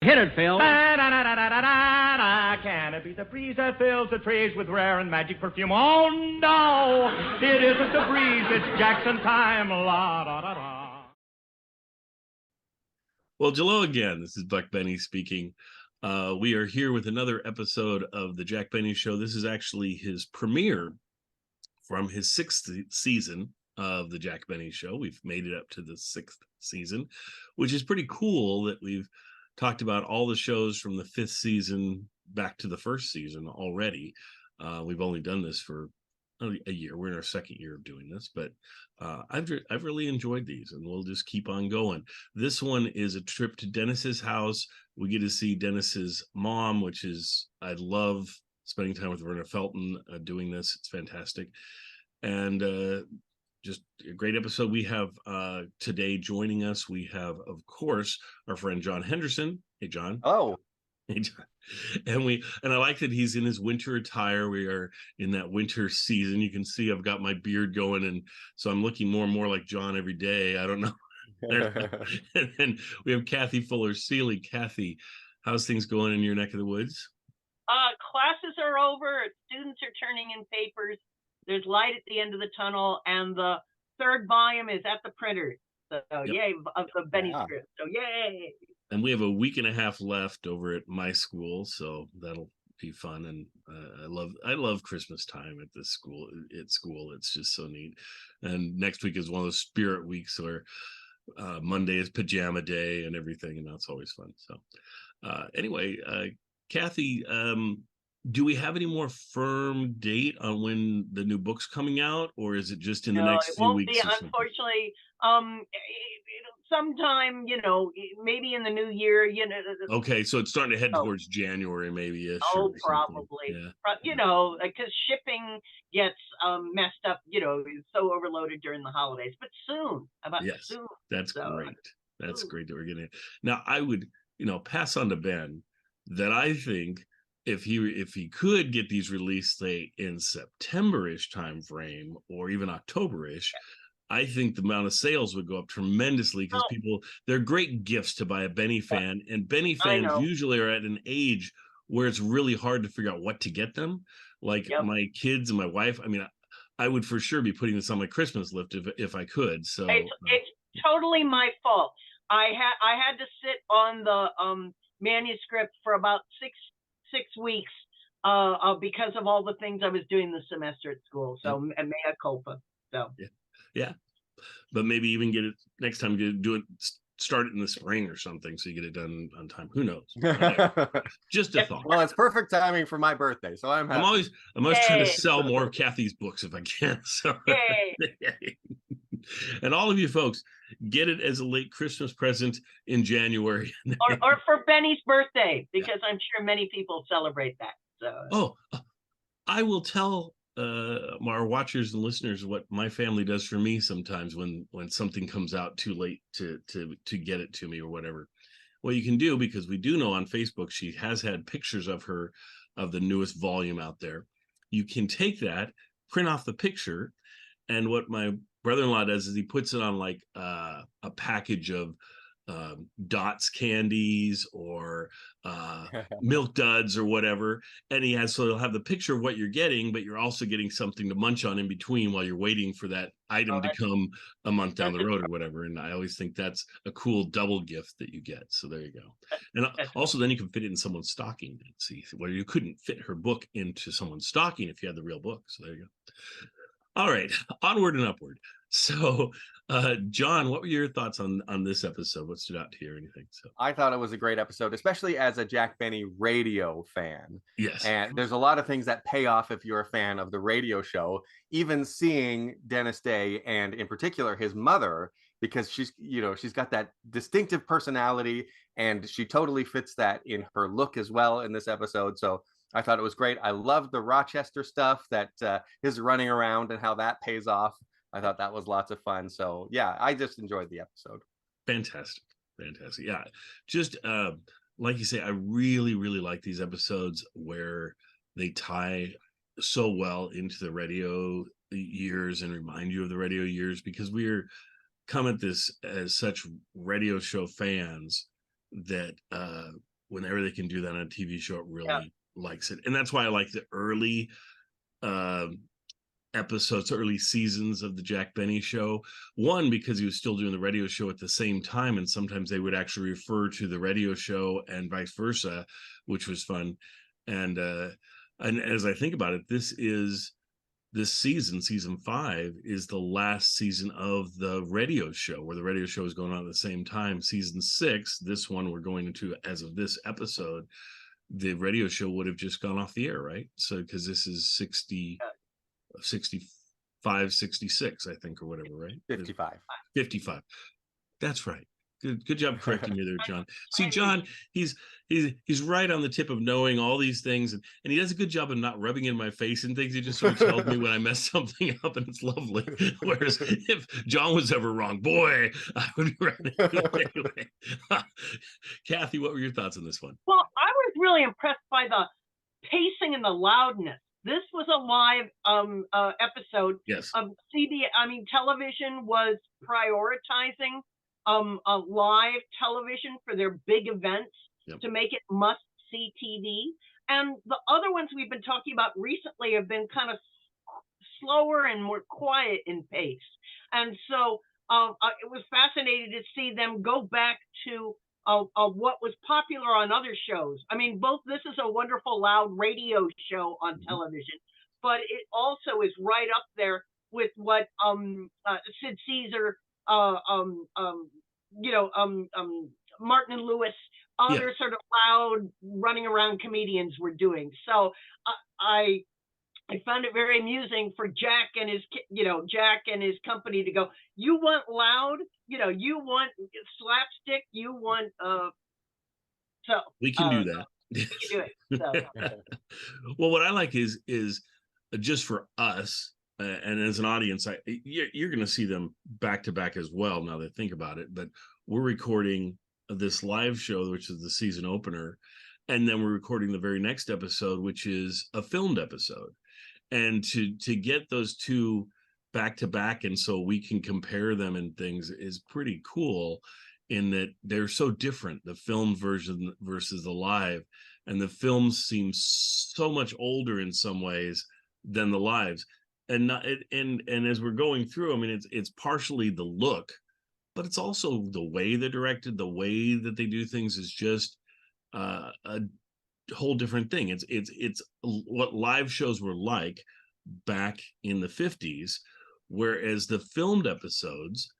Hit it, Phil. Can it be the breeze that fills the trees with rare and magic perfume? Oh, no, it isn't the breeze, it's Jackson time. La, da, da, da. Well, hello again. This is Buck Benny speaking. We are here with another episode of the Jack Benny Show. This is actually his premiere from his 6th season of the Jack Benny Show. We've made it up to the 6th season, which is pretty cool that we've talked about all the shows from the 5th season back to the 1st season already. We've only done this for a year. We're in our 2nd year of doing this, but I've really enjoyed these, and we'll just keep on going. This one is a trip to Denis's house. We get to see Denis's mom, which is, I love spending time with Verna Felton doing this. It's fantastic. And just a great episode. We have today joining us, we have, of course, our friend John Henderson. Hey, John. Oh. Hey, John. And I like that he's in his winter attire. We are in that winter season. You can see I've got my beard going, and so I'm looking more and more like John every day. I don't know. And then we have Kathy Fuller-Seeley. Kathy, how's things going in your neck of the woods? Classes are over. Students are turning in papers. There's light at the end of the tunnel, and the 3rd volume is at the printer. So yep. Yay, of the Benny script. So yay. And we have a week and a half left over at my school, so that'll be fun. And I love Christmas time at this school. It's just so neat. And next week is one of those spirit weeks where Monday is pajama day and everything, and that's always fun. So anyway, Kathy, do we have any more firm date on when the new book's coming out, or is it just in the next few weeks? It won't be, unfortunately. Sometime, maybe in the new year, Okay, so it's starting to head towards January, maybe-ish. Oh, probably. Yeah. Because shipping gets messed up, it's so overloaded during the holidays. But soon, soon. That's great. That's great that we're getting it. Now, I would, pass on to Ben that I think if he could get these released, say, in September-ish time frame, or even October-ish, I think the amount of sales would go up tremendously, because they're great gifts to buy a Benny fan, and Benny fans usually are at an age where it's really hard to figure out what to get them. Like my kids and my wife, I would for sure be putting this on my Christmas list if I could. So it's totally my fault. I had to sit on the manuscript for about six weeks because of all the things I was doing this semester at school. So mea culpa. So yeah, but maybe even get it next time. Start it in the spring or something, so you get it done on time. Who knows? Just a thought. Well, it's perfect timing for my birthday, so I'm happy. I'm always trying to sell more of Kathy's books if I can. So, and all of you folks, get it as a late Christmas present in January, or for Benny's birthday, because I'm sure many people celebrate that. So, I will tell our watchers and listeners what my family does for me sometimes when something comes out too late to get it to me or whatever. What you can do, because we do know on Facebook she has had pictures of the newest volume out there. You can take that, print off the picture, and what my brother-in-law does is he puts it on like a package of Dots candies or Milk Duds or whatever, and he'll have the picture of what you're getting, but you're also getting something to munch on in between while you're waiting for that item to come a month down the road or whatever. And I always think that's a cool double gift that you get. So there you go. And also then you can fit it in someone's stocking. See, where you couldn't fit her book into someone's stocking if you had the real book. So there you go. All right, onward and upward. So, John, what were your thoughts on this episode? What stood out to you or anything? So I thought it was a great episode, especially as a Jack Benny radio fan. Yes. And there's a lot of things that pay off if you're a fan of the radio show, even seeing Denis Day and in particular his mother, because she's got that distinctive personality and she totally fits that in her look as well in this episode. So I thought it was great. I loved the Rochester stuff, that his running around and how that pays off. I thought that was lots of fun. So yeah, I just enjoyed the episode. Fantastic. Yeah, just like you say, I really, really like these episodes where they tie so well into the radio years and remind you of the radio years, because we're come at this as such radio show fans that whenever they can do that on a TV show, it really likes it. And that's why I like the early episodes, early seasons of the Jack Benny show. One, because he was still doing the radio show at the same time, and sometimes they would actually refer to the radio show and vice versa, which was fun. And as I think about it, this season 5, is the last season of the radio show, where the radio show is going on at the same time. Season 6, this one we're going into as of this episode, the radio show would have just gone off the air, right? So because this is 65, 66, I think, or whatever, right? 55. That's right. Good job correcting me there, John. See, John, he's right on the tip of knowing all these things, and he does a good job of not rubbing in my face and things. He just sort of tells me when I mess something up, and it's lovely. Whereas if John was ever wrong, boy, I would be running anyway. Kathy, what were your thoughts on this one? Well, I was really impressed by the pacing and the loudness. This was a live episode. Yes. Television was prioritizing live television for their big events to make it must-see TV. And the other ones we've been talking about recently have been kind of slower and more quiet in pace. And so it was fascinating to see them go back to what was popular on other shows. I mean, This Is a Wonderful Loud radio show on television, but it also is right up there with what Sid Caesar, Martin and Lewis, other sort of loud running around comedians were doing. So I found it very amusing for Jack and his company to go, you want loud, you want slapstick, you want so we can do that. We can do it. So. Well, what I like is just for us and as an audience, you're going to see them back to back as well. Now that I think about it, but we're recording this live show, which is the season opener, and then we're recording the very next episode, which is a filmed episode. And to get those two back to back, and so we can compare them and things, is pretty cool, in that they're so different, the filmed version versus the live. And the films seem so much older in some ways than the lives. And as we're going through, I mean, it's partially the look, but it's also the way they're directed, the way that they do things is just a whole different thing. It's what live shows were like back in the 50s, whereas the filmed episodes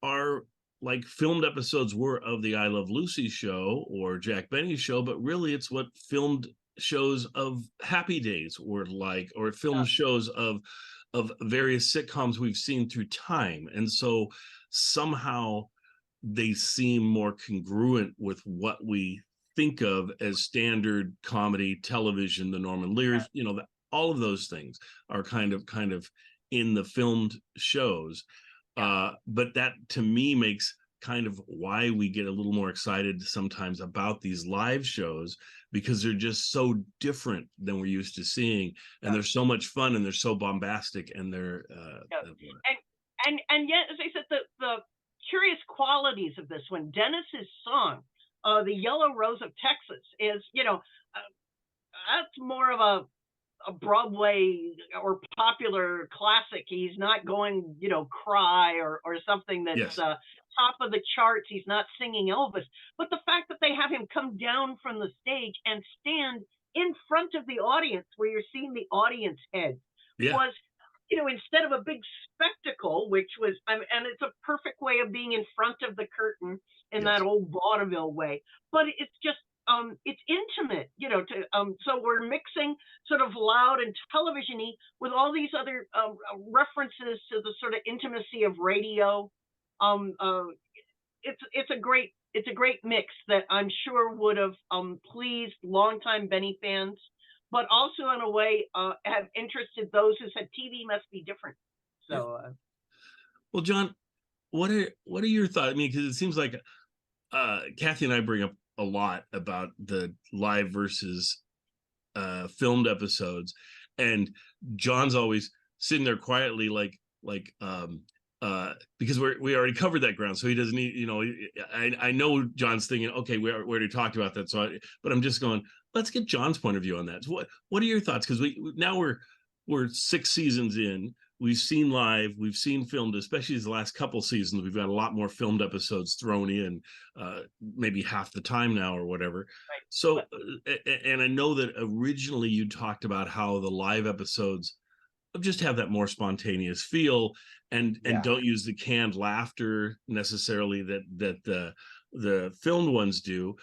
are like filmed episodes were of the I Love Lucy show or Jack Benny show, but really it's what filmed shows of Happy Days were like, or film shows of various sitcoms we've seen through time. And so somehow they seem more congruent with what we think of as standard comedy television, the Norman Lears, all of those things are kind of in the filmed shows. But that to me makes kind of why we get a little more excited sometimes about these live shows, because they're just so different than we're used to seeing, and they're so much fun, and they're so bombastic, and they're and yet, as I said, the curious qualities of this one, Denis's song, the Yellow Rose of Texas, is that's more of a Broadway or popular classic. He's not going, Cry or something that's top of the charts. He's not singing Elvis. But the fact that they have him come down from the stage and stand in front of the audience, where you're seeing the audience head, was, instead of a big spectacle, which was, and it's a perfect way of being in front of the curtain in that old vaudeville way. But it's just, it's intimate, so we're mixing sort of loud and television-y with all these other references to the sort of intimacy of radio. It's a great mix that I'm sure would have pleased longtime Benny fans, but also in a way have interested those who said TV must be different. So, well, John, what are your thoughts? I mean, because it seems like Kathy and I bring up a lot about the live versus filmed episodes, and John's always sitting there quietly like because we already covered that ground, so he doesn't need, I know John's thinking, okay, we already talked about that, but I'm just going, let's get John's point of view on that. So what are your thoughts? Because we're 6 seasons in. We've seen live, we've seen filmed, especially the last couple seasons. We've got a lot more filmed episodes thrown in, maybe half the time now or whatever. Right. So, and I know that originally you talked about how the live episodes just have that more spontaneous feel, and don't use the canned laughter necessarily that the filmed ones do.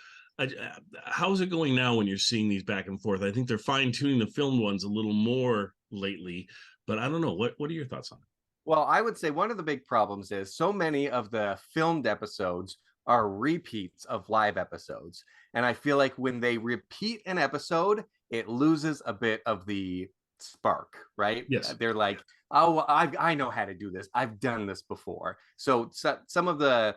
How's it going now when you're seeing these back and forth? I think they're fine-tuning the filmed ones a little more lately, but I don't know. What are your thoughts on it? Well, I would say one of the big problems is so many of the filmed episodes are repeats of live episodes. And I feel like when they repeat an episode, it loses a bit of the spark, right? Yes. They're like, oh, I know how to do this. I've done this before. So some of the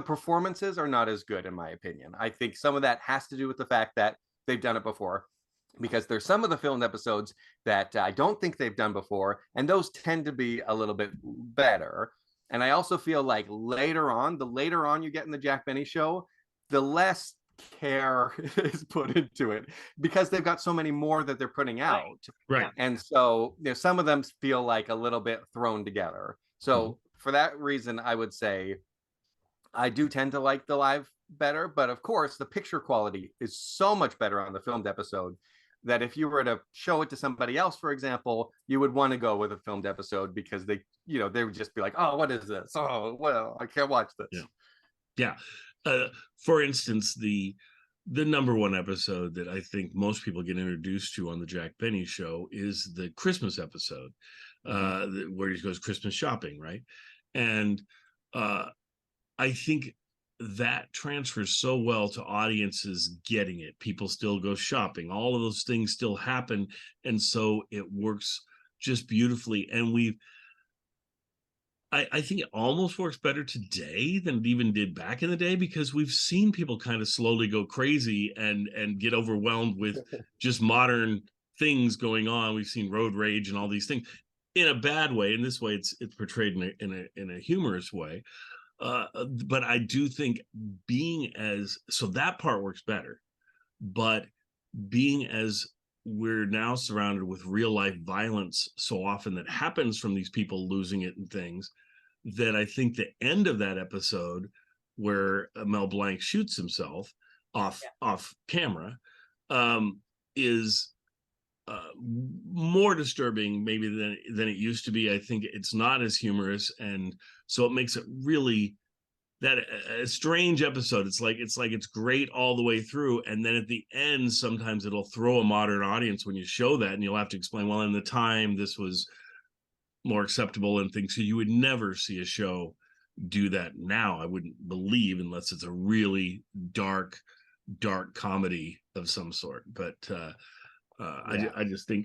performances are not as good, in my opinion. I think some of that has to do with the fact that they've done it before, because there's some of the filmed episodes that I don't think they've done before, and those tend to be a little bit better. And I also feel like the later on you get in the Jack Benny show, the less care is put into it, because they've got so many more that they're putting out. Right. And so some of them feel like a little bit thrown together. So for that reason, I would say I do tend to like the live better, but of course the picture quality is so much better on the filmed episode that if you were to show it to somebody else, for example, you would want to go with a filmed episode, because they would just be like, oh, what is this? Oh, well, I can't watch this. Yeah. For instance, the number one episode that I think most people get introduced to on the Jack Benny show is the Christmas episode, where he goes Christmas shopping, right? And I think that transfers so well to audiences getting it. People still go shopping. All of those things still happen. And so it works just beautifully. And I think it almost works better today than it even did back in the day, because we've seen people kind of slowly go crazy and get overwhelmed with just modern things going on. We've seen road rage and all these things in a bad way. In this way, it's portrayed in a humorous way. But I do think so that part works better, but being as we're now surrounded with real life violence so often that happens from these people losing it and things, that I think the end of that episode where Mel Blanc shoots himself off camera is more disturbing maybe than it used to be. I think it's not as humorous, and so it makes it really that a strange episode. It's like it's great all the way through, and then at the end sometimes it'll throw a modern audience when you show that, and you'll have to explain, well, in the time this was more acceptable and things. So you would never see a show do that now, I wouldn't believe, unless it's a really dark comedy of some sort. But I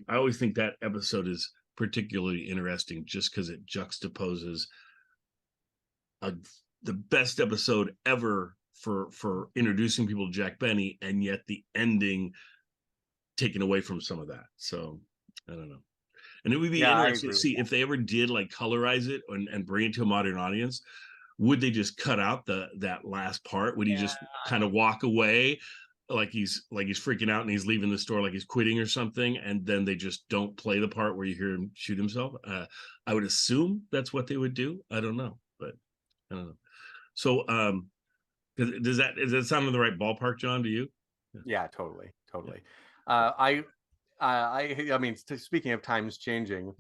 always think that episode is particularly interesting just because it juxtaposes the best episode ever for introducing people to Jack Benny, and yet the ending taken away from some of that. So I don't know. And it would be interesting to see if they ever did like colorize it and bring it to a modern audience. Would they just cut out that last part? Would he just kind of walk away like he's freaking out and he's leaving the store like he's quitting or something, and then they just don't play the part where you hear him shoot himself? I would assume that's what they would do. I don't know, but I don't know. So does that sound in the right ballpark, John, to you? Yeah, totally. I mean, speaking of times changing,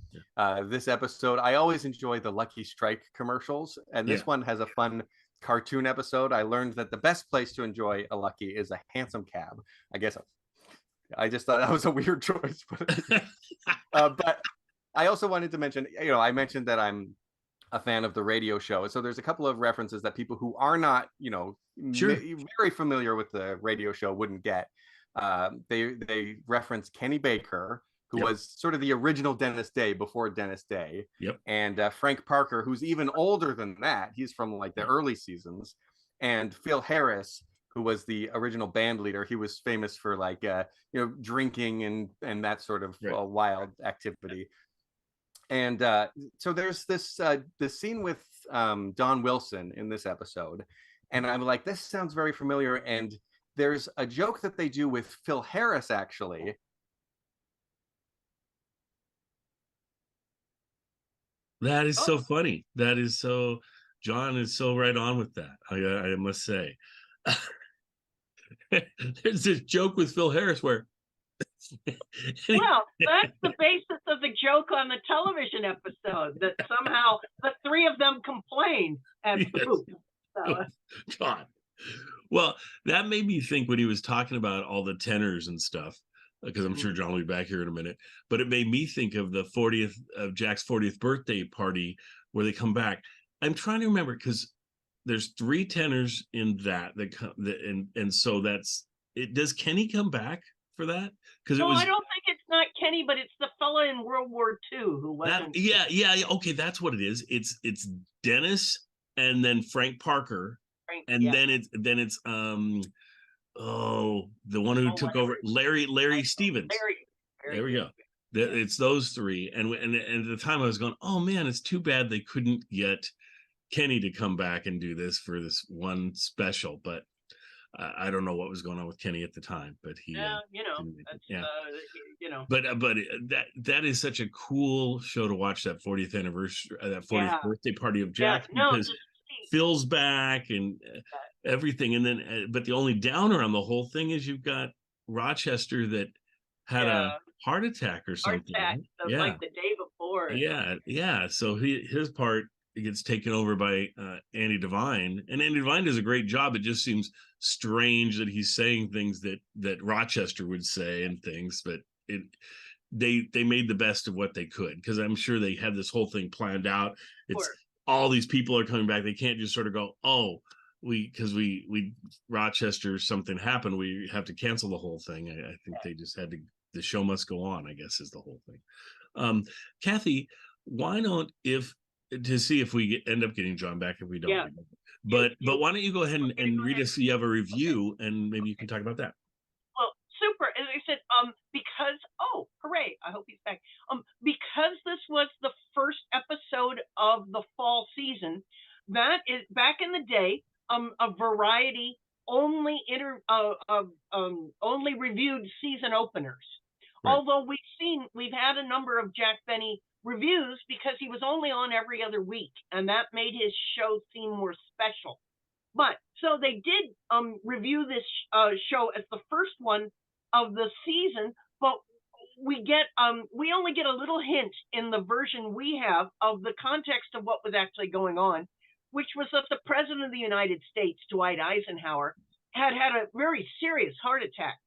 this episode, I always enjoy the Lucky Strike commercials, and this one has a fun cartoon episode. I learned that the best place to enjoy a Lucky is a hansom cab. I guess I just thought that was a weird choice, but I also wanted to mention, I mentioned that I'm a fan of the radio show, so there's a couple of references that people who are not, very familiar with the radio show wouldn't get. They reference Kenny Baker, who was sort of the original Dennis Day before Dennis Day, and Frank Parker, who's even older than that. He's from like the early seasons, and Phil Harris, who was the original band leader. He was famous for like drinking and that sort of wild activity. And so there's this scene with Don Wilson in this episode, and I'm like, this sounds very familiar. And there's a joke that they do with Phil Harris, actually. That is so funny. That is so, John is so right on with that. I must say. There's this joke with Phil Harris where well, that's the basis of the joke on the television episode, that somehow the three of them complained and poop. So. John. Well, that made me think when he was talking about all the tenors and stuff, because I'm sure John will be back here in a minute, but it made me think of the 40th of Jack's 40th birthday party where they come back. I'm trying to remember, because there's 3 tenors in that and so that's it. Does Kenny come back for that? Because no, I don't think it's not Kenny, but it's the fella in World War II who wasn't. Yeah. Okay, that's what it is. It's Denis and then Frank Parker, and then it's the one who took over, Larry Stevens. Larry, there we go. It's those 3, and at the time I was going, oh man, it's too bad they couldn't get Kenny to come back and do this for this one special, but I don't know what was going on with Kenny at the time, but he, but that is such a cool show to watch, that 40th anniversary, that 40th birthday party of Jack, because Phil's back and everything. And then, but the only downer on the whole thing is you've got Rochester that had a heart attack or something. Like the day before. Yeah. So his part gets taken over by Andy Devine, and Andy Devine does a great job. It just seems strange that he's saying things that Rochester would say and things, but they made the best of what they could, because I'm sure they had this whole thing planned out. It's all these people are coming back. They can't just sort of go, because we Rochester, something happened, we have to cancel the whole thing. I think they just had to, the show must go on, I guess, is the whole thing. Kathy, why not, to see if we end up getting John back, if we don't. But why don't you go ahead and read us? You have a review, and maybe you can talk about that. Well, super. As I said, because hooray! I hope he's back. Because this was the first episode of the fall season, that is back in the day. A Variety only only reviewed season openers. Right. Although we've had a number of Jack Benny reviews, because he was only on every other week, and that made his show seem more special. But so they did review this show as the first one of the season, but we only get a little hint in the version we have of the context of what was actually going on, which was that the President of the United States, Dwight Eisenhower, had a very serious heart attack.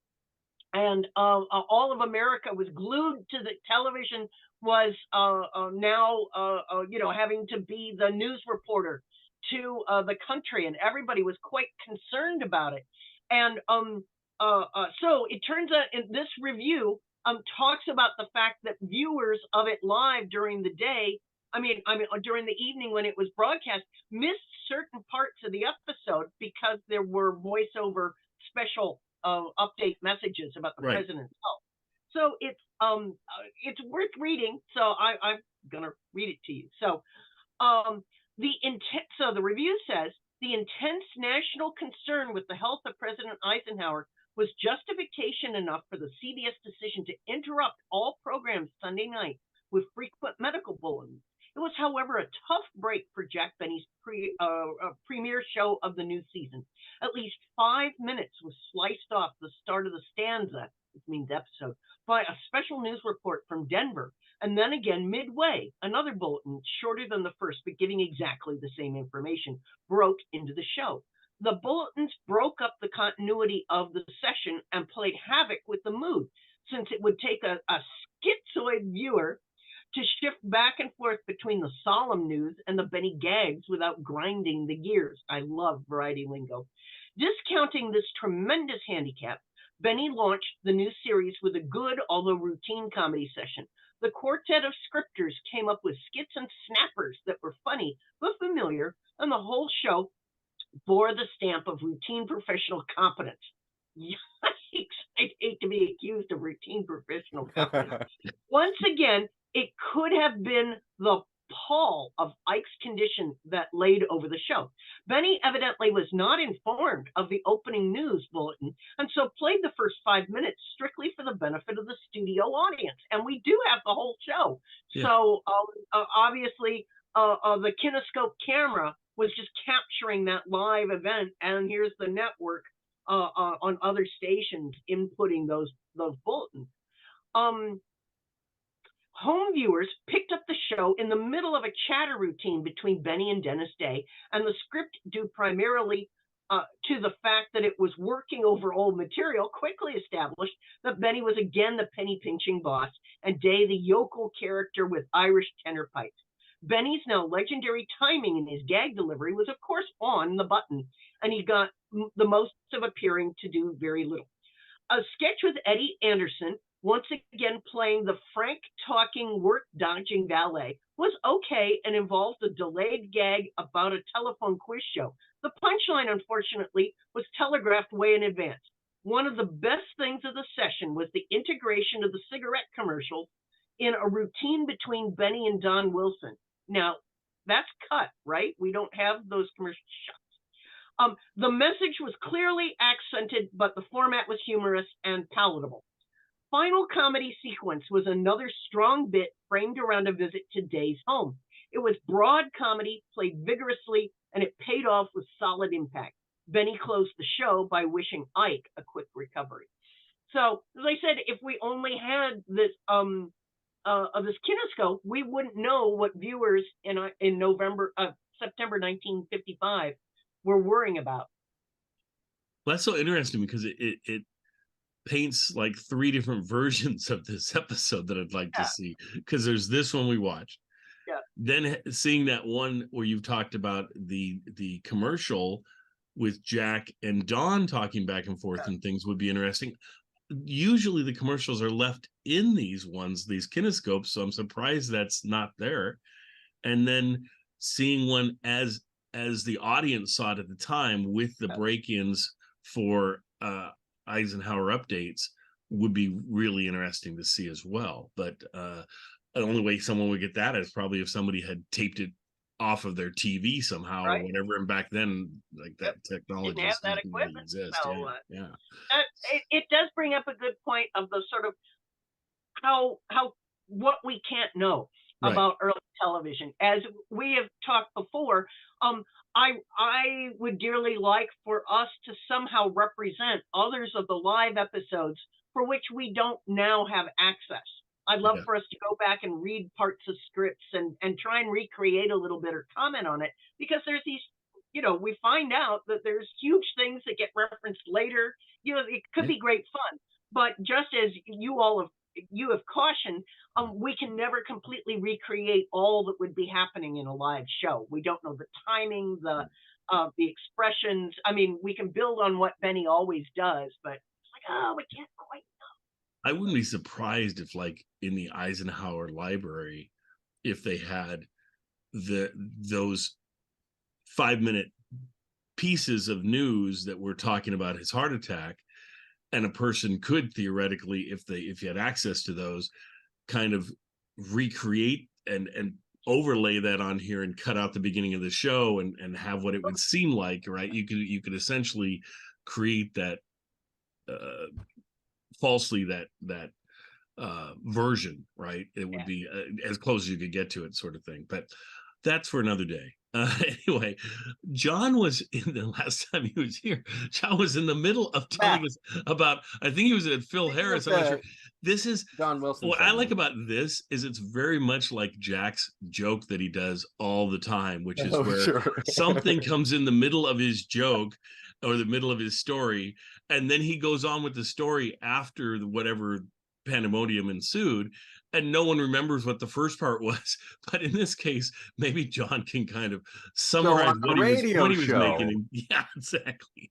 And all of America was glued to the television, was now having to be the news reporter to the country, and everybody was quite concerned about it. And so it turns out in this review talks about the fact that viewers of it live during the day, during the evening when it was broadcast, missed certain parts of the episode because there were voiceover special update messages about the president's health. So it's worth reading. So I'm gonna read it to you. So the review says the intense national concern with the health of President Eisenhower was justification enough for the CBS decision to interrupt all programs Sunday night with frequent medical bulletins. It was, however, a tough break for Jack Benny's premiere show of the new season. At least 5 minutes was sliced off the start of the stanza, which means episode, by a special news report from Denver. And then again, midway, another bulletin, shorter than the first, but giving exactly the same information, broke into the show. The bulletins broke up the continuity of the session and played havoc with the mood, since it would take a schizoid viewer to shift back and forth between the solemn news and the Benny gags without grinding the gears. I love Variety lingo. Discounting this tremendous handicap, Benny launched the new series with a good, although routine, comedy session. The quartet of scripters came up with skits and snappers that were funny but familiar, and the whole show bore the stamp of routine professional competence. Yikes, I'd hate to be accused of routine professional competence. Once again, It could have been the pall of Ike's condition that laid over the show. Benny evidently was not informed of the opening news bulletin, and so played the first 5 minutes strictly for the benefit of the studio audience. And we do have the whole show. Yeah. So obviously the kinescope camera was just capturing that live event, and here's the network on other stations inputting those bulletins. Home viewers picked up the show in the middle of a chatter routine between Benny and Dennis Day, and the script, due primarily to the fact that it was working over old material, quickly established that Benny was again the penny-pinching boss, and Day the yokel character with Irish tenor pipes. Benny's now legendary timing in his gag delivery was, of course, on the button, and he got the most of appearing to do very little. A sketch with Eddie Anderson, once again playing the frank-talking, work-dodging valet, was okay and involved a delayed gag about a telephone quiz show. The punchline, unfortunately, was telegraphed way in advance. One of the best things of the session was the integration of the cigarette commercials in a routine between Benny and Don Wilson. Now, that's cut, right? We don't have those commercial shots. The message was clearly accented, but the format was humorous and palatable. Final comedy sequence was another strong bit framed around a visit to Day's home. It was broad comedy, played vigorously, and it paid off with solid impact. Benny closed the show by wishing Ike a quick recovery. So, as I said, if we only had this this kinescope, we wouldn't know what viewers in September 1955 were worrying about. Well, that's so interesting because it paints like 3 different versions of this episode that I'd like to see, because there's this one we watched. Yeah. Then seeing that one where you've talked about the commercial with Jack and Don talking back and forth and things would be interesting. Usually the commercials are left in these kinescopes, so I'm surprised that's not there. And then seeing one as the audience saw it at the time with the break-ins for Eisenhower updates would be really interesting to see as well. But the only way someone would get that is probably if somebody had taped it off of their TV somehow or whatever. And back then, like that technology didn't have that equipment. Really exist. So, it does bring up a good point of the sort of how what we can't know about early television. As we have talked before, I would dearly like for us to somehow represent others of the live episodes for which we don't now have access. I'd love for us to go back and read parts of scripts and try and recreate a little bit or comment on it, because there's these, we find out that there's huge things that get referenced later. It could be great fun, but just as you have cautioned, we can never completely recreate all that would be happening in a live show. We don't know the timing, the expressions. I mean, we can build on what Benny always does, but it's like, we can't quite know. I wouldn't be surprised if, like, in the Eisenhower library, if they had those 5-minute pieces of news that were talking about his heart attack, and a person could theoretically, if you had access to those, kind of recreate and overlay that on here and cut out the beginning of the show and have what it would seem like, right? You could essentially create that falsely that version, right? It would be as close as you could get to it, sort of thing. But that's for another day. Anyway, John was in the last time he was here. John was in the middle of telling us about, I think he was at Phil Harris. I'm not sure. This is Don Wilson. What I like about this is it's very much like Jack's joke that he does all the time, which is where something comes in the middle of his joke or the middle of his story, and then he goes on with the story after whatever pandemonium ensued, and no one remembers what the first part was. But in this case, maybe John can kind of summarize what he was making. Yeah, exactly.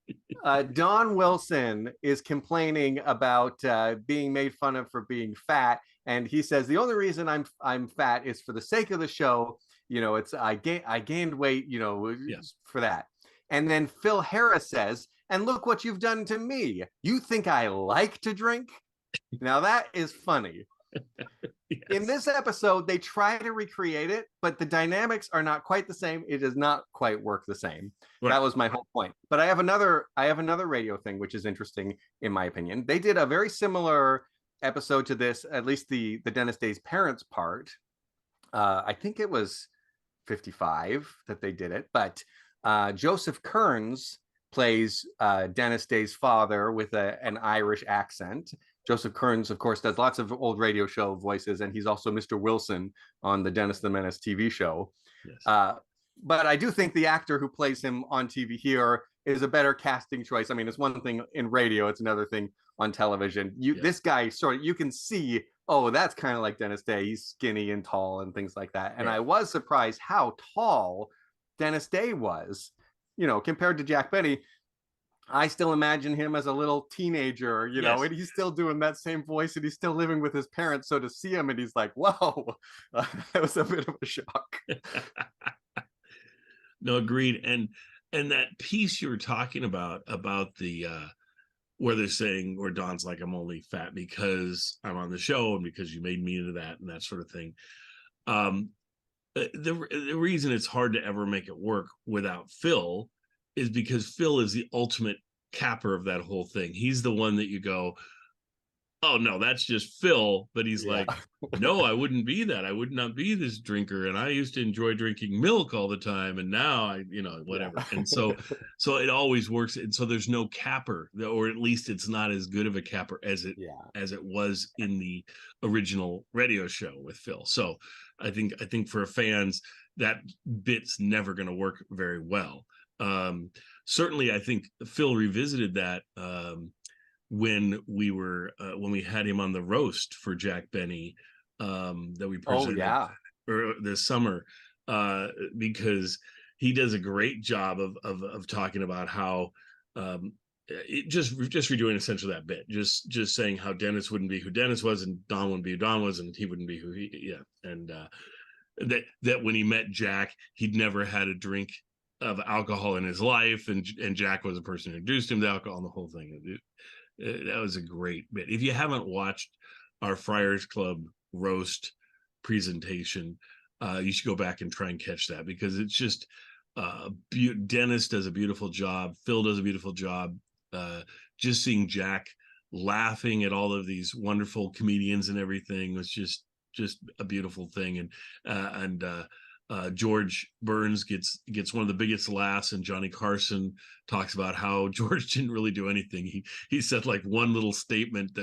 Don Wilson is complaining about being made fun of for being fat, and he says the only reason I'm fat is for the sake of the show. It's I gained weight, for that. And then Phil Harris says, "And look what you've done to me. You think I like to drink?" Now that is funny. Yes. In this episode, they try to recreate it, but the dynamics are not quite the same. It does not quite work the same. Right. That was my whole point. But I have another radio thing, which is interesting in my opinion. They did a very similar episode to this, at least the Dennis Day's parents part. I think it was 55 that they did it, but Joseph Kearns plays Dennis Day's father with an Irish accent. Joseph Kearns, of course, does lots of old radio show voices, and he's also Mr. Wilson on the Dennis the Menace TV show. Yes. But I do think the actor who plays him on TV here is a better casting choice. I mean, it's one thing in radio, it's another thing on television. This guy, you can see, oh, that's kind of like Dennis Day. He's skinny and tall and things like that. And I was surprised how tall Dennis Day was, compared to Jack Benny. I still imagine him as a little teenager, and he's still doing that same voice and he's still living with his parents. So to see him and he's like, whoa, that was a bit of a shock. No, agreed. And that piece you were talking about the where they're saying, or Don's like, I'm only fat because I'm on the show and because you made me into that and that sort of thing. The reason it's hard to ever make it work without Phil is because Phil is the ultimate capper of that whole thing. He's the one that you go, oh no, that's just Phil. But he's like, no, I wouldn't be that. I would not be this drinker. And I used to enjoy drinking milk all the time. And now whatever. Yeah. And so it always works. And so there's no capper, or at least it's not as good of a capper as it was in the original radio show with Phil. So I think for fans, that bit's never going to work very well. Certainly, I think Phil revisited that when we had him on the roast for Jack Benny that we presented this summer, because he does a great job of talking about how just redoing essentially that bit, just saying how Dennis wouldn't be who Dennis was and Don wouldn't be who Don was and he wouldn't be who he and that when he met Jack, he'd never had a drink of alcohol in his life, and Jack was the person who introduced him to alcohol and the whole thing. That was a great bit. If you haven't watched our Friars Club roast presentation, you should go back and try and catch that, because it's just Dennis does a beautiful job, Phil does a beautiful job. Just seeing Jack laughing at all of these wonderful comedians and everything was just a beautiful thing. And George Burns gets one of the biggest laughs, and Johnny Carson talks about how George didn't really do anything. He said like one little statement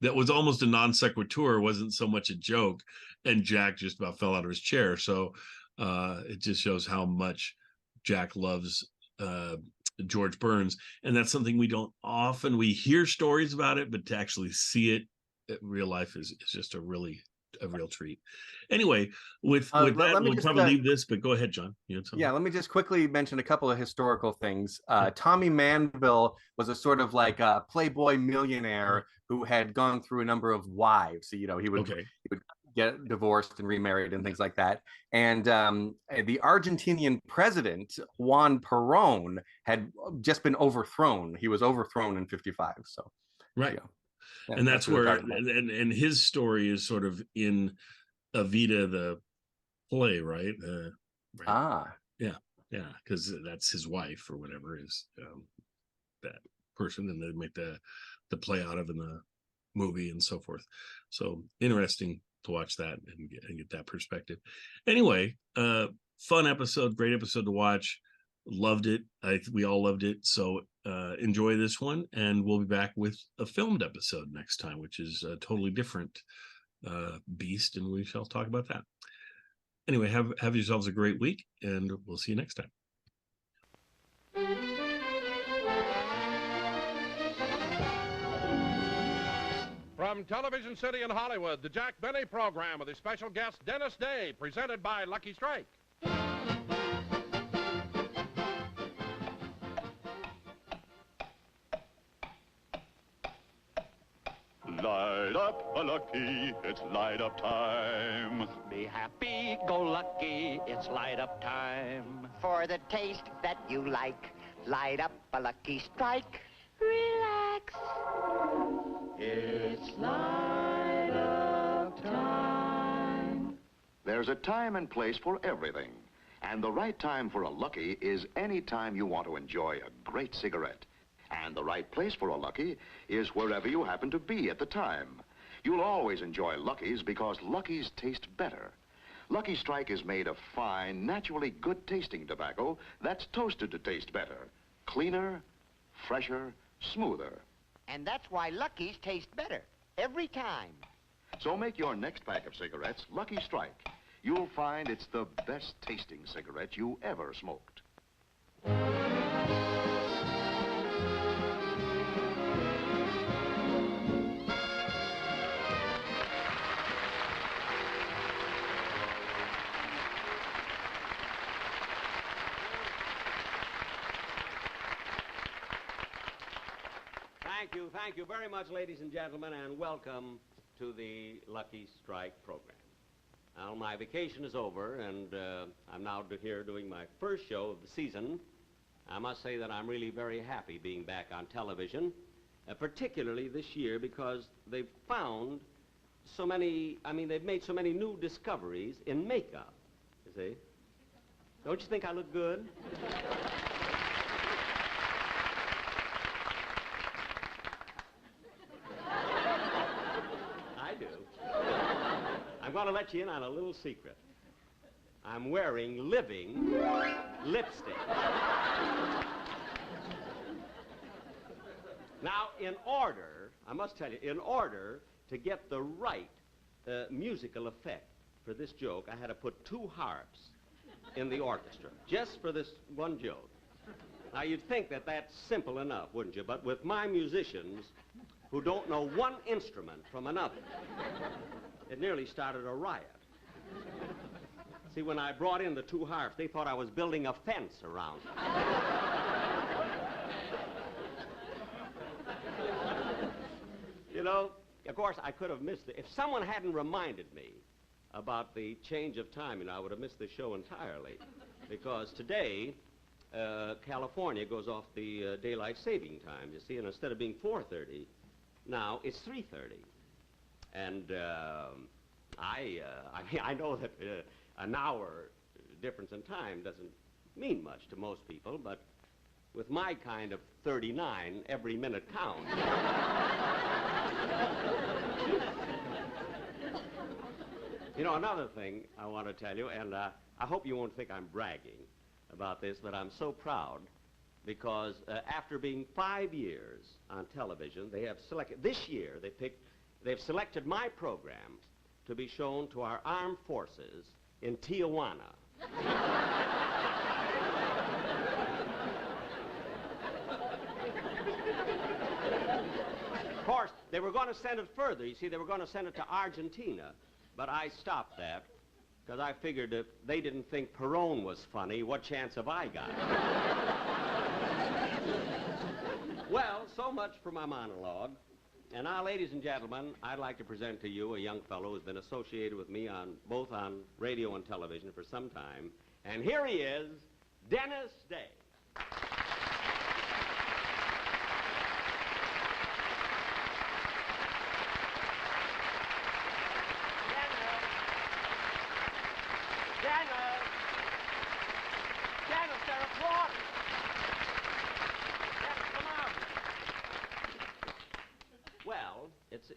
that was almost a non sequitur, wasn't so much a joke, and Jack just about fell out of his chair. So it just shows how much Jack loves George Burns, and that's something we hear stories about it, but to actually see it in real life is just a real treat. Anyway, with that, we'll probably leave this, but go ahead, John. Let me just quickly mention a couple of historical things. Tommy Manville was a sort of like a Playboy millionaire who had gone through a number of wives. So, he would get divorced and remarried and things like that. And the Argentinian president, Juan Perón, had just been overthrown. He was overthrown in 55. So, right. Yeah, and that's where, and his story is sort of in Evita the play, right? Right. Yeah, because that's his wife or whatever is that person, and they make the play out of in the movie and so forth. So interesting to watch that and get that perspective. Anyway, fun episode, great episode to watch. Loved it. We all loved it. So enjoy this one, and we'll be back with a filmed episode next time, which is a totally different beast, and we shall talk about that. Anyway, have yourselves a great week, and we'll see you next time. From Television City in Hollywood, the Jack Benny program with his special guest Dennis Day, presented by Lucky Strike. Light up a lucky, it's light up time. Be happy, go lucky, it's light up time. For the taste that you like, light up a Lucky Strike. Relax. It's light up There's a time and place for everything. And the right time for a Lucky is any time you want to enjoy a great cigarette. And the right place for a Lucky is wherever you happen to be at the time. You'll always enjoy Luckies because Luckies taste better. Lucky Strike is made of fine, naturally good-tasting tobacco that's toasted to taste better. Cleaner, fresher, smoother. And that's why Lucky's taste better every time. So make your next pack of cigarettes Lucky Strike. You'll find it's the best-tasting cigarette you ever smoked. Thank you very much, ladies and gentlemen, and welcome to the Lucky Strike program. Now, my vacation is over, and I'm now here doing my first show of the season. I must say that I'm really very happy being back on television, particularly this year because they've found so many, they've made so many new discoveries in makeup, you see. Don't you think I look good? I'm going to let you in on a little secret. I'm wearing living lipstick. Now, I must tell you, in order to get the right musical effect for this joke, I had to put 2 harps in the orchestra, just for this one joke. Now, you'd think that that's simple enough, wouldn't you? But with my musicians, who don't know one instrument from another, it nearly started a riot. See, when I brought in the 2 harps, they thought I was building a fence around them. You know, of course, I could have missed it. If someone hadn't reminded me about the change of time, I would have missed the show entirely. Because today, California goes off the daylight saving time, you see, and instead of being 4:30, now it's 3:30. And I know that an hour difference in time doesn't mean much to most people, but with my kind of 39, every minute counts. You know, another thing I want to tell you, and I hope you won't think I'm bragging about this, but I'm so proud because after being 5 years on television, they have selected, this year they've selected my program to be shown to our armed forces in Tijuana. Of course, they were going to send it further. You see, they were going to send it to Argentina, but I stopped that because I figured if they didn't think Perón was funny, what chance have I got? Well, so much for my monologue. And now, ladies and gentlemen, I'd like to present to you a young fellow who's been associated with me both on radio and television for some time. And here he is, Denis Day. Denis, they're applauding. Denis, come out. Well, it's...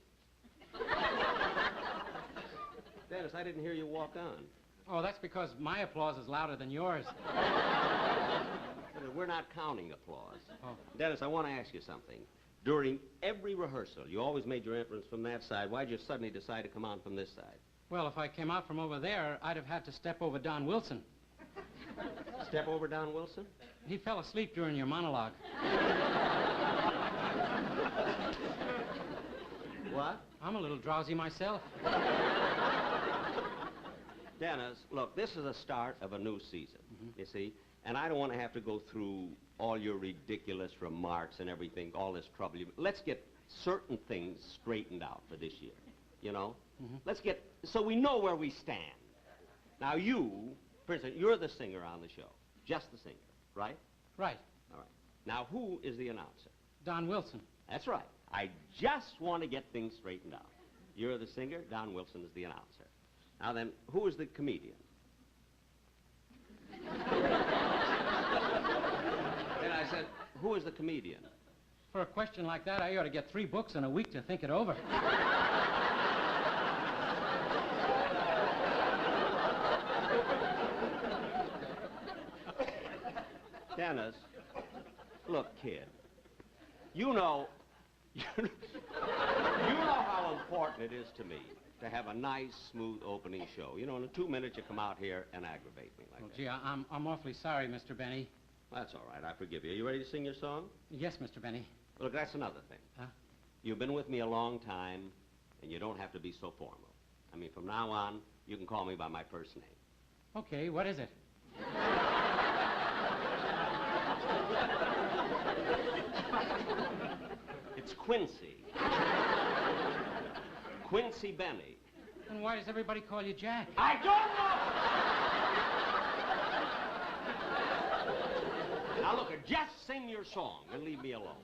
Denis, I didn't hear you walk on. Oh, that's because my applause is louder than yours. We're not counting applause. Oh. Denis, I want to ask you something. During every rehearsal, you always made your entrance from that side. Why'd you suddenly decide to come on from this side? Well, if I came out from over there, I'd have had to step over Don Wilson. Step over Don Wilson? He fell asleep during your monologue. What? I'm a little drowsy myself. Denis, look, this is the start of a new season, you see? And I don't want to have to go through all your ridiculous remarks and everything, all this trouble. Let's get certain things straightened out for this year, you know? Let's get, so we know where we stand. Now you, for instance, you're the singer on the show. Just the singer, right? Right. All right. Now who is the announcer? Don Wilson. That's right. I just want to get things straightened out. You're the singer, Don Wilson is the announcer. Now then, who is the comedian? Then I said, who is the comedian? For a question like that, I ought to get 3 books in a week to think it over. Denis, look, kid, you know how important it is to me to have a nice, smooth opening show. You know, in 2 minutes you come out here and aggravate me like that. Gee, I'm awfully sorry, Mr. Benny. That's all right, I forgive you. Are you ready to sing your song? Yes, Mr. Benny. Look, that's another thing. Huh? You've been with me a long time, and you don't have to be so formal. I mean, from now on, you can call me by my first name. Okay, what is it? It's Quincy. Quincy Benny. And why does everybody call you Jack? I don't know! Now, look, just sing your song and leave me alone.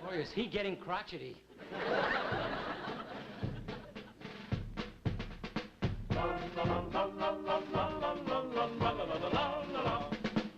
Boy, is he getting crotchety.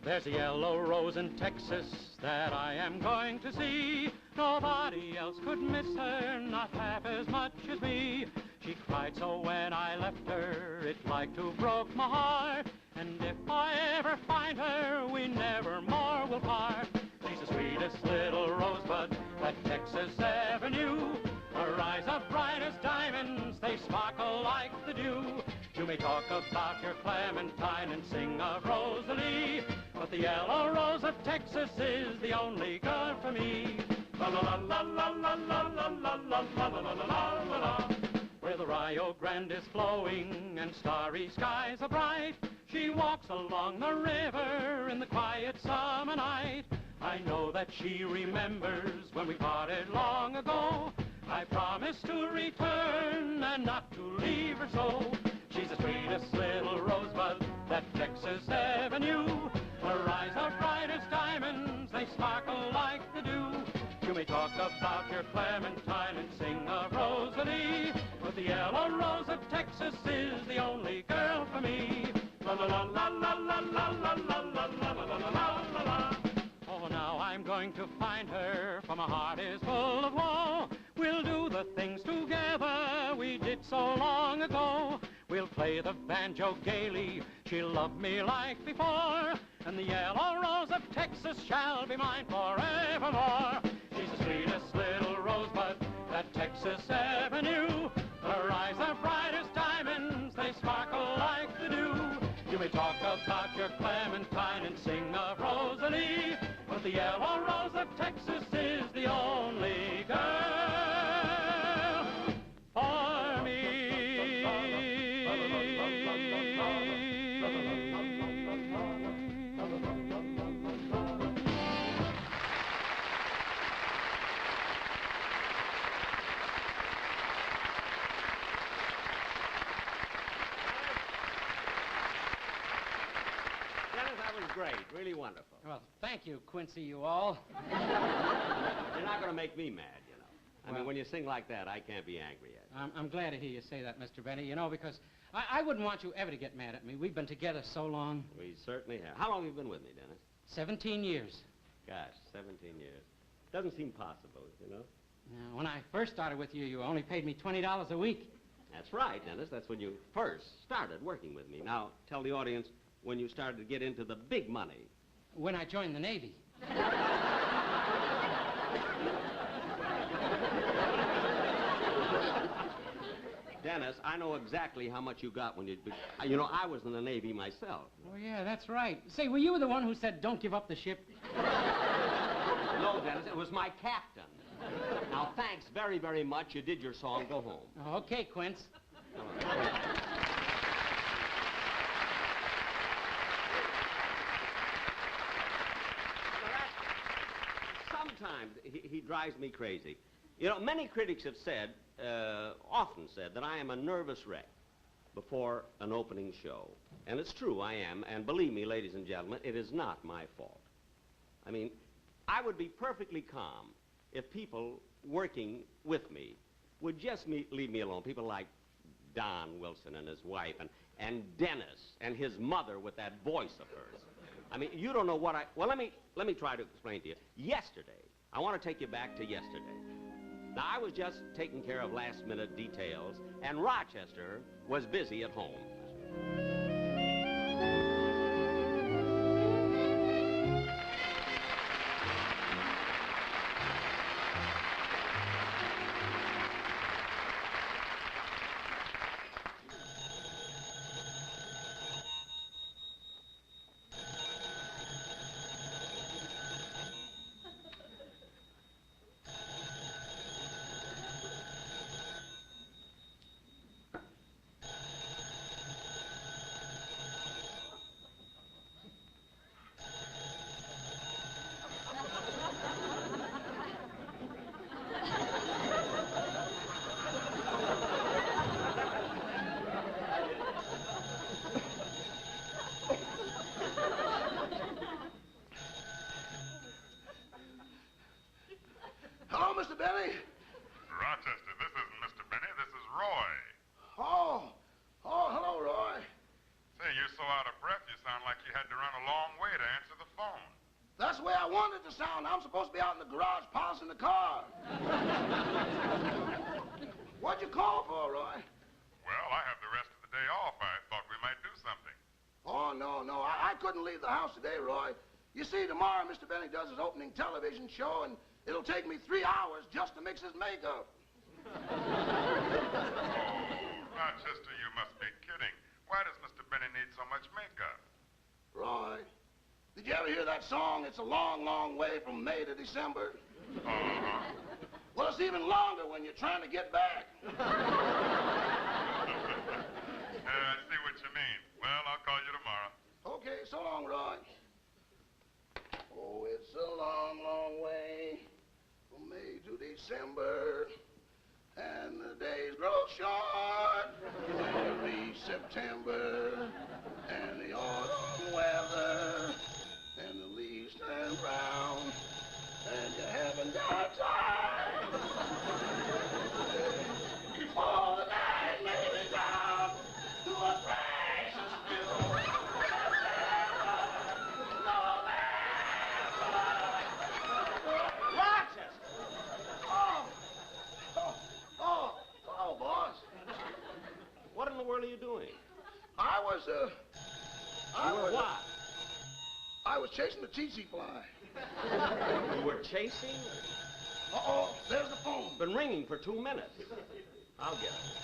There's a yellow rose in Texas that I am going to see. Nobody else could miss her, not half as much as me. She cried so when I left her, it like to broke my heart. And if I ever find her, we never more will part. She's the sweetest little rosebud that Texas ever knew. Her eyes are bright as diamonds, they sparkle like the dew. You may talk about your Clementine and sing of Rosalie, but the yellow rose of Texas is the only girl for me. La la la la la la la la la la la la la la la. Where the Rio Grande is flowing and starry skies are bright, she walks along the river in the quiet summer night. I know that she remembers when we parted long ago. I promised to return and not to leave her so. She's the sweetest little rosebud that Texas ever knew. Her eyes are bright as diamonds, they sparkle like the dew. You may talk about your Clementine and sing of Rosalie, but the yellow rose of Texas is the only girl for me. La la la la la la la la la la la la la la. Oh, now I'm going to find her, for my heart is full of woe. We'll do the things together we did so long ago. We'll play the banjo gaily, she'll love me like before, and the yellow rose of Texas shall be mine forevermore. She's the sweetest little rosebud that Texas ever knew. Her eyes are bright as diamonds, they sparkle like the dew. You may talk about your Clementine and sing of Rosalie, but the yellow rose of Texas is the only girl for me. Great, really wonderful. Well, thank you, Quincy, you all. You're not going to make me mad, you know. I mean, when you sing like that, I can't be angry at you. I'm glad to hear you say that, Mr. Benny, you know, because I wouldn't want you ever to get mad at me. We've been together so long. We certainly have. How long have you been with me, Denis? 17 years. Gosh, 17 years. Doesn't seem possible, you know. Now, when I first started with you, you only paid me $20 a week. That's right, Denis. That's when you first started working with me. Now, tell the audience when you started to get into the big money. When I joined the Navy. Denis, I know exactly how much you got when you know, I was in the Navy myself. Oh, yeah, that's right. Say, were you the one who said, don't give up the ship? No, Denis, it was my captain. Now, thanks very, very much. You did your song. Go home. Okay, Quince. Sometimes he drives me crazy. You know, many critics have said, often said, that I am a nervous wreck before an opening show. And it's true, I am. And believe me, ladies and gentlemen, it is not my fault. I mean, I would be perfectly calm if people working with me would just leave me alone. People like Don Wilson and his wife, and Denis and his mother with that voice of hers. I mean, you don't know what well, let me try to explain to you. Yesterday, I want to take you back to yesterday. Now, I was just taking care of last-minute details, and Rochester was busy at home. Hello, Mr. Benny. Rochester, this isn't Mr. Benny. This is Roy. Oh, hello, Roy. Say, you're so out of breath, you sound like you had to run a long way to answer the phone. That's the way I wanted it to sound. I'm supposed to be out in the garage polishing the car. What'd you call for, Roy? Well, I have the rest of the day off. I thought we might do something. Oh, no. I couldn't leave the house today, Roy. You see, tomorrow Mr. Benny does his opening television show, and it'll take me 3 hours just to mix his makeup. Oh, Rochester, you must be kidding. Why does Mr. Benny need so much makeup? Roy, did you ever hear that song, It's a Long, Long Way from May to December? Uh-huh. Well, it's even longer when you're trying to get back. I see what you mean. Well, I'll call you tomorrow. Okay, so long, Roy. Oh, it's a long, long way from May to December, and the days grow short every September, and the autumn weather, and the leaves turn brown, and you haven't got time. Oh, the night may be down to a precious few. Oh, boss. What in the world are you doing? I was what? I was chasing the tsetse fly. You were chasing? Uh-oh, there's the phone. It's been ringing for 2 minutes. I'll get it.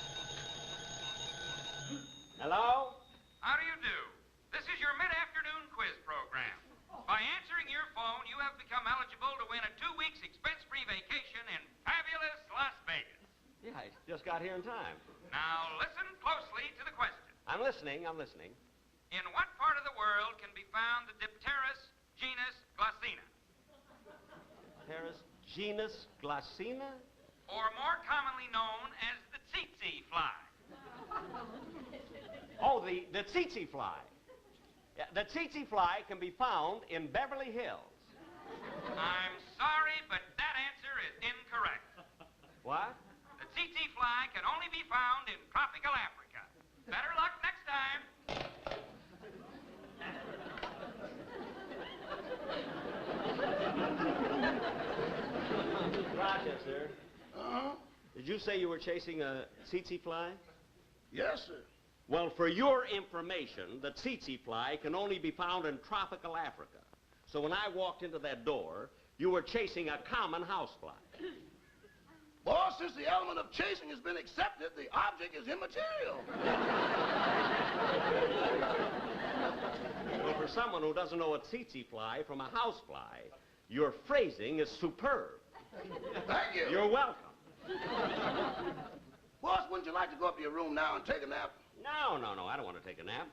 Hello? How do you do? This is your mid-afternoon quiz program. By answering your phone, you have become eligible to win a 2 weeks expense-free vacation in fabulous Las Vegas. Yeah, I just got here in time. Now, listen closely to the question. I'm listening. In what part of the world can be found the Dipterus genus Glossina? Paris genus Glossina? Or more commonly known as the tsetse fly. Oh, the tsetse fly. Yeah, the tsetse fly can be found in Beverly Hills. I'm sorry, but that answer is incorrect. What? The tsetse fly can only be found in tropical Africa. Better luck next time. Rochester. Uh-huh. Did you say you were chasing a tsetse fly? Yes, sir. Well, for your information, the tsetse fly can only be found in tropical Africa. So when I walked into that door, you were chasing a common housefly. Boss, since the element of chasing has been accepted, the object is immaterial. Well, for someone who doesn't know a tsetse fly from a housefly, your phrasing is superb. Thank you. You're welcome. Boss, wouldn't you like to go up to your room now and take a nap? No, I don't want to take a nap.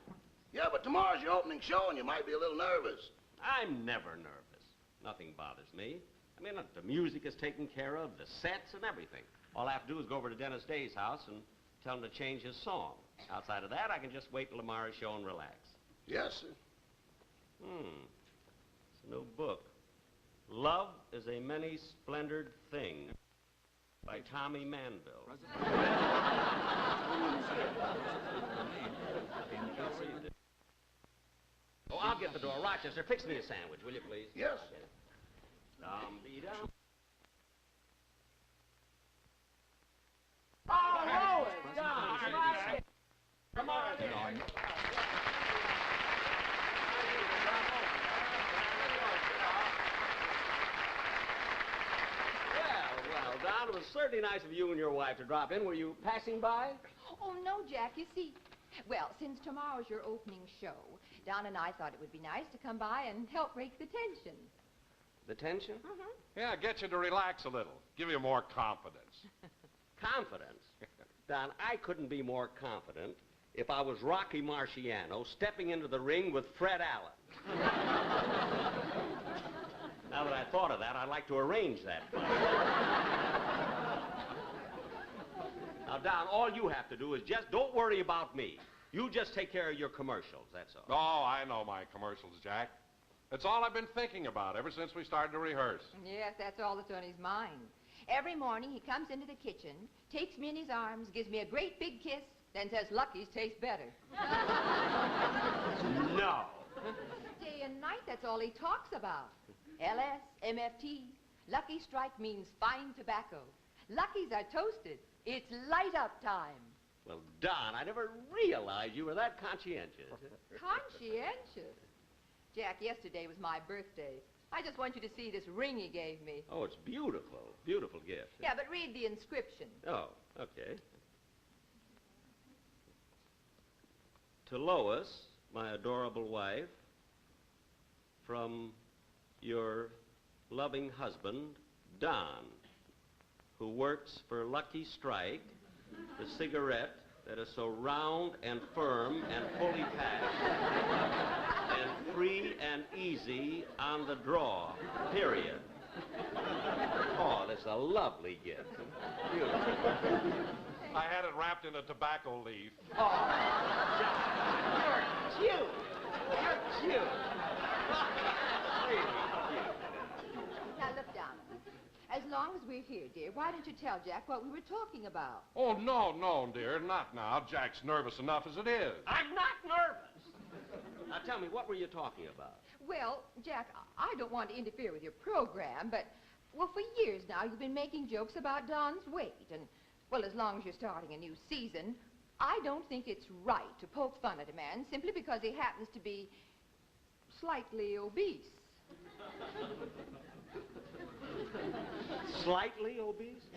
Yeah, but tomorrow's your opening show and you might be a little nervous. I'm never nervous. Nothing bothers me. I mean, look, the music is taken care of, the sets and everything. All I have to do is go over to Denis Day's house and tell him to change his song. Outside of that, I can just wait till tomorrow's show and relax. Yes, sir. It's a new book. Love is a many-splendored thing. by Tommy Manville. Oh, I'll get the door. Rochester, fix me a sandwich, will you, please? Yes. Dum-dee-dum. Oh, Lois, Don, come on. Well, Don, it was certainly nice of you and your wife to drop in. Were you passing by? Oh, no, Jack. You see, well, since tomorrow's your opening show, Don and I thought it would be nice to come by and help break the tension. The tension? Mm-hmm. Yeah, get you to relax a little. Give you more confidence. Confidence? Don, I couldn't be more confident if I was Rocky Marciano stepping into the ring with Fred Allen. Now that I thought of that, I'd like to arrange that fight. Now, Don, all you have to do is just don't worry about me. You just take care of your commercials, that's all. Oh, I know my commercials, Jack. It's all I've been thinking about ever since we started to rehearse. Yes, that's all that's on his mind. Every morning he comes into the kitchen, takes me in his arms, gives me a great big kiss, then says Lucky's taste better. No. Day and night, that's all he talks about. LS, MFT. Lucky Strike means fine tobacco. Lucky's are toasted. It's light up time. Well, Don, I never realized you were that conscientious. Conscientious? Jack, yesterday was my birthday. I just want you to see this ring he gave me. Oh, it's beautiful. Beautiful gift. Yeah, but read the inscription. Oh, okay. To Lois, my adorable wife, from your loving husband, Don, who works for Lucky Strike, the cigarette that is so round and firm and fully packed and free and easy on the draw, period. Oh, that's a lovely gift. Beautiful. I had it wrapped in a tobacco leaf. Oh, you're cute. You're cute. Really cute. Now, look, Don. As long as we're here, dear, why don't you tell Jack what we were talking about? Oh, no, dear, not now. Jack's nervous enough as it is. I'm not nervous. Now, tell me, what were you talking about? Well, Jack, I don't want to interfere with your program, but, well, for years now, you've been making jokes about Don's weight, and, well, as long as you're starting a new season, I don't think it's right to poke fun at a man simply because he happens to be slightly obese. Slightly obese?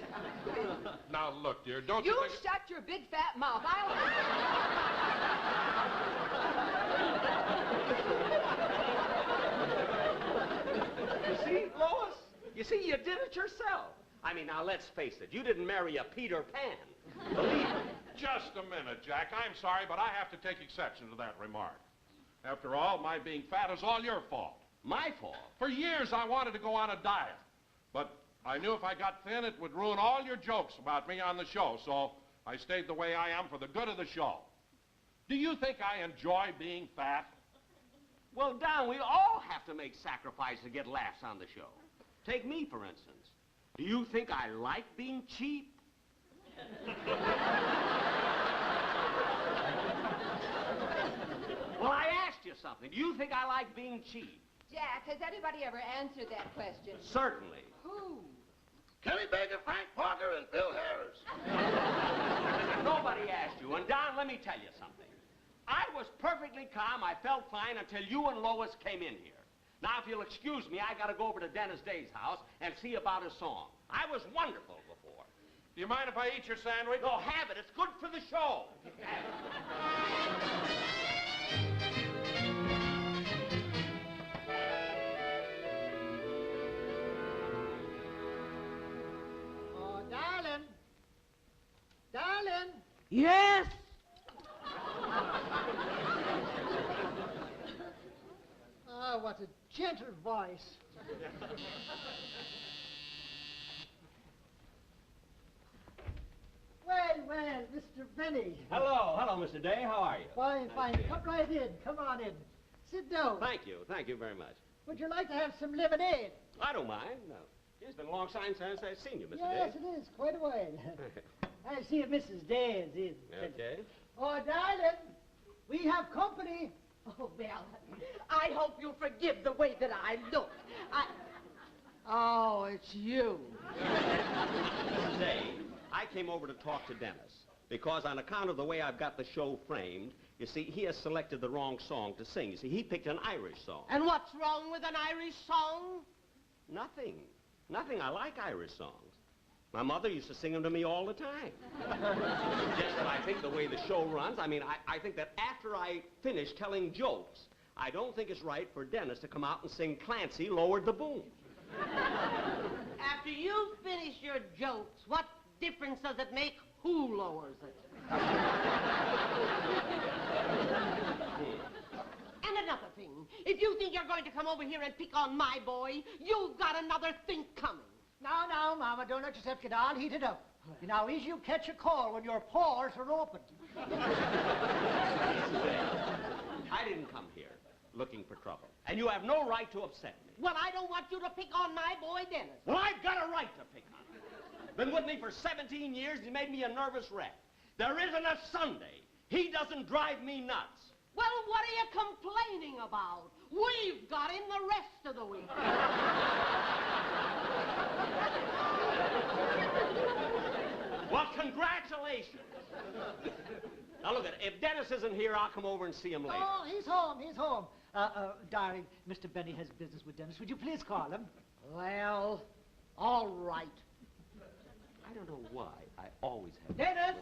Now, look, dear, don't you think... shut your big fat mouth. You see, Lois? You see, you did it yourself. I mean, now, let's face it. You didn't marry a Peter Pan. Believe me. Just a minute, Jack. I'm sorry, but I have to take exception to that remark. After all, my being fat is all your fault. My fault? For years, I wanted to go on a diet. But I knew if I got thin, it would ruin all your jokes about me on the show, so I stayed the way I am for the good of the show. Do you think I enjoy being fat? Well, Don, we all have to make sacrifices to get laughs on the show. Take me, for instance. Do you think I like being cheap? Well, I asked you something. Do you think I like being cheap? Jack, has anybody ever answered that question? Certainly. Who? Kenny Baker, Frank Parker, and Bill Harris. Nobody asked you. And, Don, let me tell you something. I was perfectly calm. I felt fine until you and Lois came in here. Now, if you'll excuse me, I got to go over to Denis Day's house and see about his song. I was wonderful before. Do you mind if I eat your sandwich? No, have it. It's good for the show. Have it. Oh, darling. Darling. Yes. Oh, what a gentle voice. Well, Mr. Benny. Hello, Mr. Day. How are you? Fine. Come right in. Come on in. Sit down. Thank you very much. Would you like to have some lemonade? I don't mind, no. It's been a long time since I've seen you, Mr. Yes, Day. it is. Quite a while. I see if Mrs. Day is in. Okay. Oh, darling, we have company. Oh, well, I hope you'll forgive the way that I look. Oh, it's you. Mrs. Day, I came over to talk to Denis because on account of the way I've got the show framed, you see, he has selected the wrong song to sing. You see, he picked an Irish song. And what's wrong with an Irish song? Nothing. Nothing. I like Irish songs. My mother used to sing them to me all the time. Just that I think the way the show runs, I think that after I finish telling jokes, I don't think it's right for Denis to come out and sing Clancy Lowered the Boom. After you finish your jokes, what difference does it make who lowers it? And another thing, if you think you're going to come over here and pick on my boy, you've got another think coming. Now, Mama, don't let yourself get all heated up. You know, easy you catch a cold when your pores are open. I didn't come here looking for trouble, and you have no right to upset me. Well, I don't want you to pick on my boy, Denis. Well, I've got a right to pick on him. Been with me for 17 years, and he made me a nervous wreck. There isn't a Sunday he doesn't drive me nuts. Well, what are you complaining about? We've got him the rest of the week. Well, congratulations. Now, look, if Denis isn't here, I'll come over and see him later. Oh, he's home, he's home. Darling, Mr. Benny has business with Denis. Would you please call him? Well, all right. I don't know why I always have... Denis!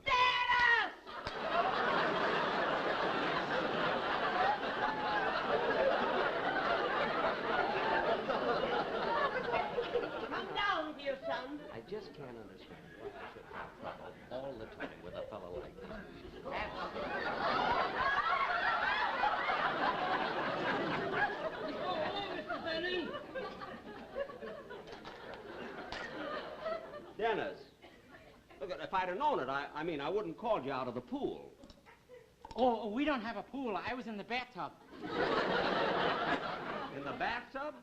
Denis! Come down here, son. I just can't understand why I should have trouble all the time with a fellow like this. Mr. Benny. Denis, look, if I'd have known it, I wouldn't called you out of the pool. Oh, we don't have a pool. I was in the bathtub. In the bathtub?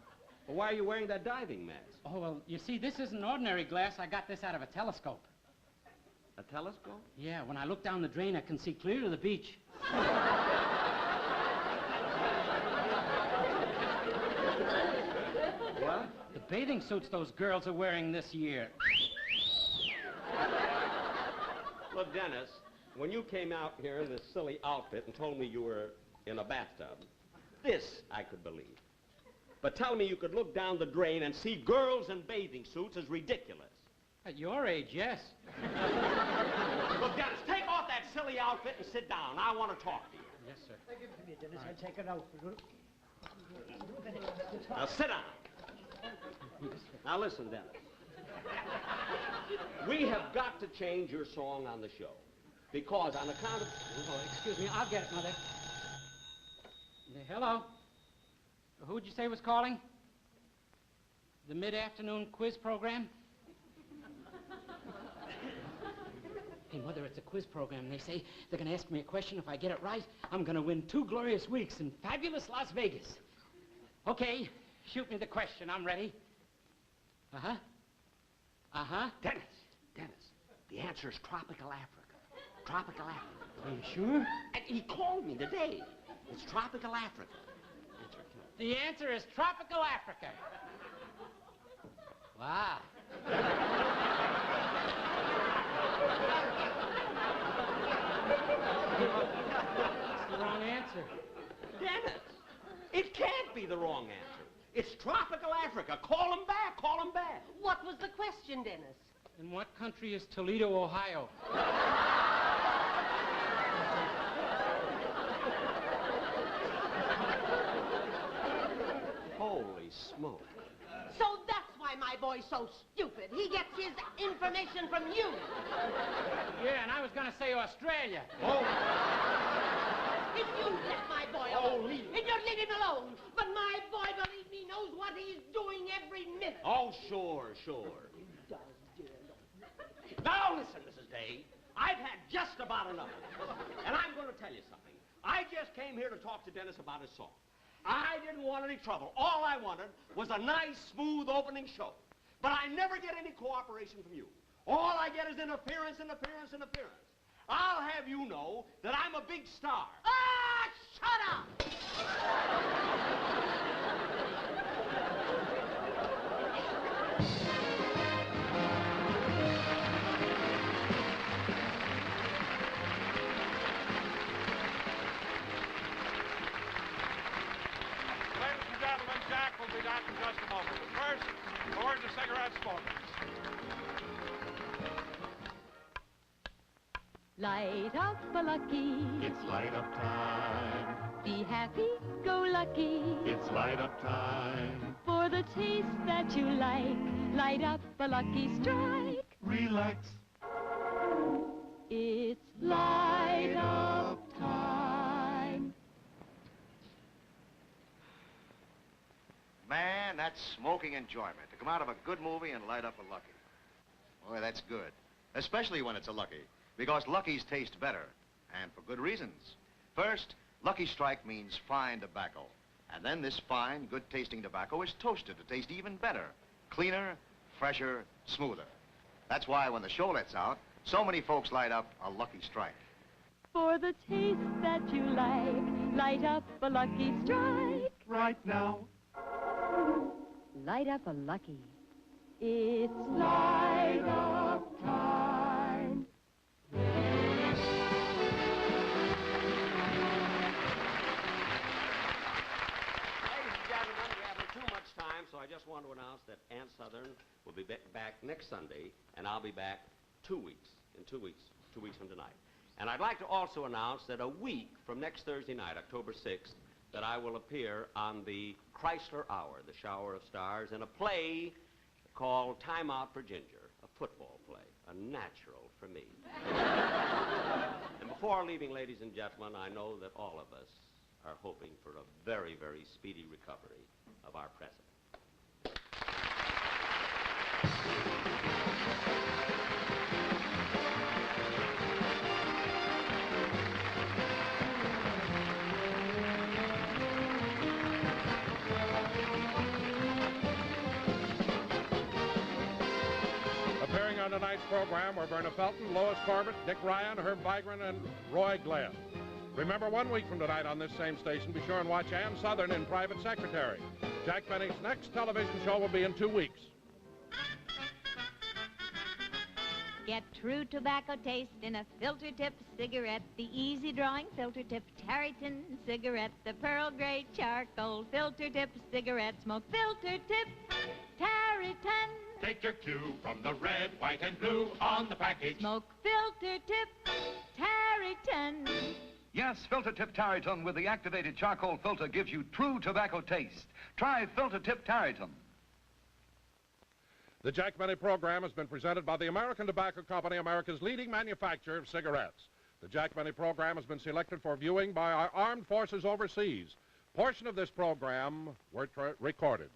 Well, why are you wearing that diving mask? Oh, well, you see, this isn't ordinary glass. I got this out of a telescope. A telescope? Yeah, when I look down the drain, I can see clear to the beach. What? The bathing suits those girls are wearing this year. Look, Denis, when you came out here in this silly outfit and told me you were in a bathtub, this I could believe. But tell me you could look down the drain and see girls in bathing suits is ridiculous. At your age, yes. Look, Denis, take off that silly outfit and sit down. I want to talk to you. Yes, sir. Give it to me, Denis. I'll take it out. Now, sit down. Now, listen, Denis. We have got to change your song on the show. Because on account of... Oh, excuse me. I'll get it, Mother. Hello? Who'd you say was calling? The mid-afternoon quiz program? Hey, Mother, it's a quiz program. They say they're going to ask me a question. If I get it right, I'm going to win 2 glorious weeks in fabulous Las Vegas. Okay, shoot me the question. I'm ready. Uh-huh. Uh-huh. Denis, the answer is tropical Africa. Tropical Africa. Are you sure? And he called me today. It's tropical Africa. The answer is tropical Africa. Wow. That's the wrong answer. Denis, it can't be the wrong answer. It's tropical Africa. Call him back. Call him back. What was the question, Denis? In what country is Toledo, Ohio? Holy smoke. So that's why my boy's so stupid. He gets his information from you. Yeah, and I was going to say Australia. Oh. If you let my boy alone, if you leave him alone. But my boy, believe me, knows what he's doing every minute. Oh, sure. He does, dear. Now listen, Mrs. Day. I've had just about enough of it. And I'm going to tell you something. I just came here to talk to Denis about his song. I didn't want any trouble. All I wanted was a nice, smooth opening show. But I never get any cooperation from you. All I get is interference, interference, interference. I'll have you know that I'm a big star. Ah, shut up! Ladies and gentlemen, Jack will be back in just a moment. But first, a word to cigarette smokers. Light up a lucky. It's light up time. Be happy, go lucky. It's light up time. For the taste that you like, light up a lucky strike. Relax. It's light up time. Man, that's smoking enjoyment. To come out of a good movie and light up a Lucky. Boy, that's good. Especially when it's a Lucky. Because Luckies taste better. And for good reasons. First, Lucky Strike means fine tobacco. And then this fine, good-tasting tobacco is toasted to taste even better. Cleaner, fresher, smoother. That's why when the show lets out, so many folks light up a Lucky Strike. For the taste that you like, light up a lucky strike. Right now. Light up a lucky. It's light up time. So I just want to announce that Aunt Southern will be back next Sunday, and I'll be back 2 weeks, in 2 weeks from tonight. And I'd like to also announce that a week from next Thursday night, October 6th, that I will appear on the Chrysler Hour, the Shower of Stars, in a play called Time Out for Ginger, a football play, a natural for me. And before leaving, ladies and gentlemen, I know that all of us are hoping for a very, very speedy recovery of our president. Appearing on tonight's program were Verna Felton, Lois Corbett, Dick Ryan, Herb Vigran, and Roy Glenn. Remember, 1 week from tonight on this same station, be sure and watch Ann Southern in Private Secretary. Jack Benny's next television show will be in 2 weeks. Get true tobacco taste in a filter tip cigarette. The easy drawing filter tip Tarryton cigarette. The pearl gray charcoal filter tip cigarette. Smoke filter tip Tarryton. Take your cue from the red, white, and blue on the package. Smoke filter tip Tarryton. Yes, Filter Tip Tarryton with the activated charcoal filter gives you true tobacco taste. Try Filter Tip Tarryton. The Jack Benny program has been presented by the American Tobacco Company, America's leading manufacturer of cigarettes. The Jack Benny program has been selected for viewing by our armed forces overseas. Portion of this program were recorded.